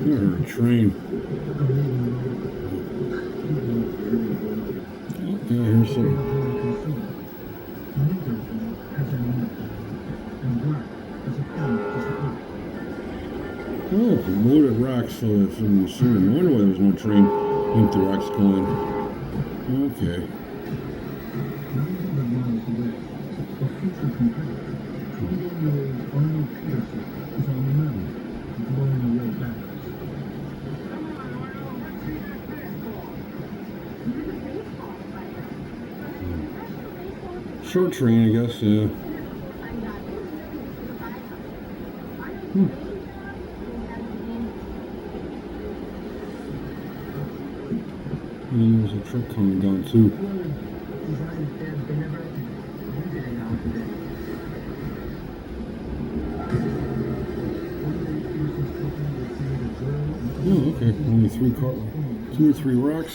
There's a train. Yeah, here's some. Oh, loaded rocks from the sewer. No wonder why there was no train. Empty rocks going. Okay. Short train, I guess, yeah. And there's a truck coming down too. Oh, okay. Only 2 or 3 rocks.